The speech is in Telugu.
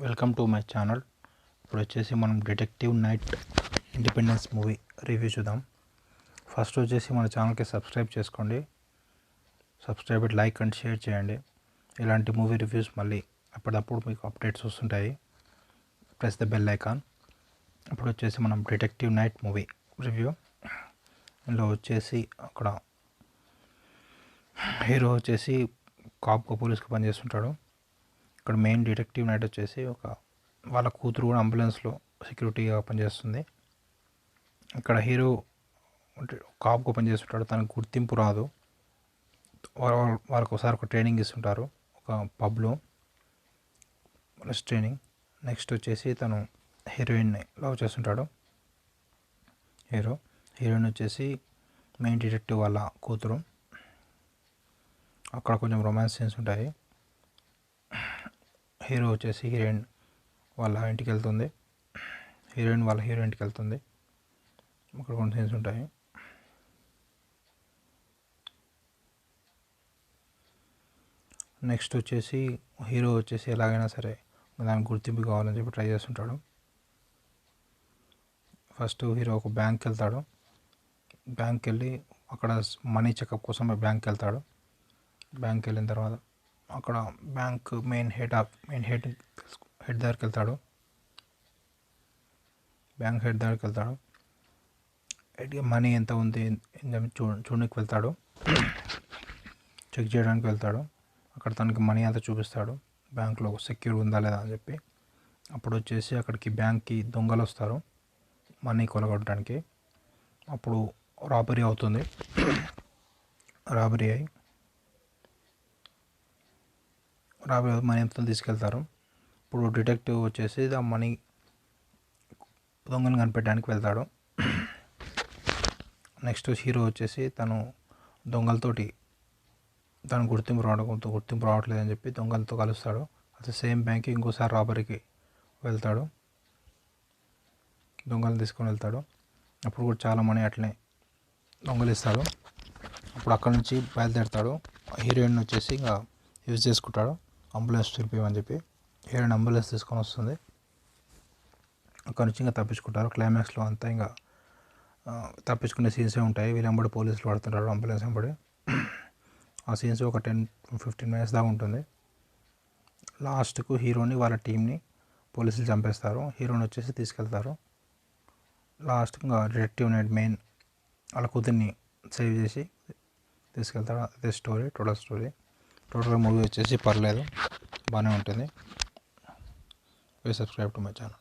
Welcome to my channel. ఇప్పుడు వచ్చేసి మనం detective night independence movie review చూద్దాం. ఫస్ట్ వచ్చేసి మన ఛానల్కి సబ్స్క్రైబ్ చేసుకోండి. సబ్స్క్రైబ్, లైక్ అండ్ షేర్ చేయండి. ఇలాంటి మూవీ రివ్యూస్ మళ్ళీ అప్పుడప్పుడు మీకు అప్డేట్స్ వస్తుంటాయి. Press the bell icon. ఇప్పుడు వచ్చేసి మనం డిటెక్టివ్ నైట్ మూవీ రివ్యూ. ఇందులో వచ్చేసి అక్కడ హీరో వచ్చేసి కాప్గా పోలీస్గా పనిచేస్తుంటాడు. ఇక్కడ మెయిన్ డిటెక్టివ్ నైట్ వచ్చేసి వాళ్ళ కూతురు కూడా అంబులెన్స్లో సెక్యూరిటీగా పనిచేస్తుంది. ఇక్కడ హీరో కాప్గా పనిచేస్తుంటాడు. తనకు గుర్తింపు రాదు. వాళ్ళకు ఒకసారి ఒక ట్రైనింగ్ ఇస్తుంటారు ఒక పబ్లో, ట్రైనింగ్. నెక్స్ట్ వచ్చేసి తను హీరోయిన్ని లవ్ చేస్తుంటాడు. హీరోయిన్ వచ్చేసి మెయిన్ డిటెక్టివ్ వాళ్ళ కూతురు. అక్కడ కొంచెం రొమాన్స్ సీన్స్ ఉంటాయి. హీరో వచ్చేసి హీరోయిన్ వాళ్ళ ఇంటికి వెళ్తుంది. హీరోయిన్ వాళ్ళ హీరో ఇంటికి వెళ్తుంది. అక్కడ కొన్ని సీన్స్ ఉంటాయి. నెక్స్ట్ వచ్చేసి హీరో వచ్చేసి ఎలాగైనా సరే దానికి గుర్తింపు కావాలని చెప్పి ట్రై చేస్తుంటాడు. ఫస్ట్ హీరో ఒక బ్యాంక్కి వెళ్తాడు. బ్యాంక్కి వెళ్ళి అక్కడ మనీ చెకప్ కోసం బ్యాంక్కి వెళ్తాడు. బ్యాంక్కి వెళ్ళిన తర్వాత అక్కడ బ్యాంక్ హెడ్ దగ్గరికి వెళ్తాడు. బ్యాంక్ హెడ్ దగ్గరికి వెళ్తాడు. మనీ ఎంత ఉంది చూడడానికి వెళ్తాడు. చెక్ చేయడానికి వెళ్తాడు. అక్కడ తనకి మనీ అంతా చూపిస్తాడు. బ్యాంక్లో సెక్యూర్ ఉందా లేదా అని చెప్పి. అప్పుడు వచ్చేసి అక్కడికి బ్యాంక్కి దొంగలు వస్తారు మనీ కొలగొట్టడానికి. అప్పుడు రాబరీ అవుతుంది. రాబరీ మనీ అంతా తీసుకెళ్తారు. ఇప్పుడు డిటెక్టివ్ వచ్చేసి ఆ మనీ దొంగను కనిపెట్టడానికి వెళ్తాడు. నెక్స్ట్ హీరో వచ్చేసి తను దొంగలతోటి తను గుర్తింపు రావట్లేదని చెప్పి దొంగలతో కలుస్తాడు. అదే సేమ్ బ్యాంక్కి ఇంకోసారి రాబరీకి వెళ్తాడు. దొంగలు తీసుకొని వెళ్తాడు. అప్పుడు కూడా చాలా మనీ అట్లనే దొంగలిస్తాడు. అప్పుడు అక్కడ నుంచి బయలుదేరుతాడు. హీరోయిన్ వచ్చేసి ఇంకా యూజ్ చేసుకుంటాడు అంబులెన్స్ పిలిపిమని చెప్పి. హీరోయిన్ అంబులెన్స్ తీసుకొని వస్తుంది. అక్కడ నుంచి ఇంకా తప్పించుకుంటారు. క్లైమాక్స్లో అంతా ఇంకా తప్పించుకునే సీన్సే ఉంటాయి. వీళ్ళంబడి పోలీసులు పడుతుంటారు అంబులెన్స్ వెంబడి. ఆ సీన్స్ ఒక 10-15 మినిట్స్ దాకా ఉంటుంది. లాస్ట్కు హీరోని వాళ్ళ టీంని పోలీసులు చంపేస్తారు. హీరోని వచ్చేసి తీసుకెళ్తారు. లాస్ట్ ఇంకా డిటెక్టివ్ నైట్ మెయిన్ వాళ్ళ కూతుర్ని సేవ్ చేసి తీసుకెళ్తాడు. అదే స్టోరీ, టోటల్ మూవీ వచ్చేసి పర్లేదు, బాగానే ఉంటుంది. Please subscribe to my channel.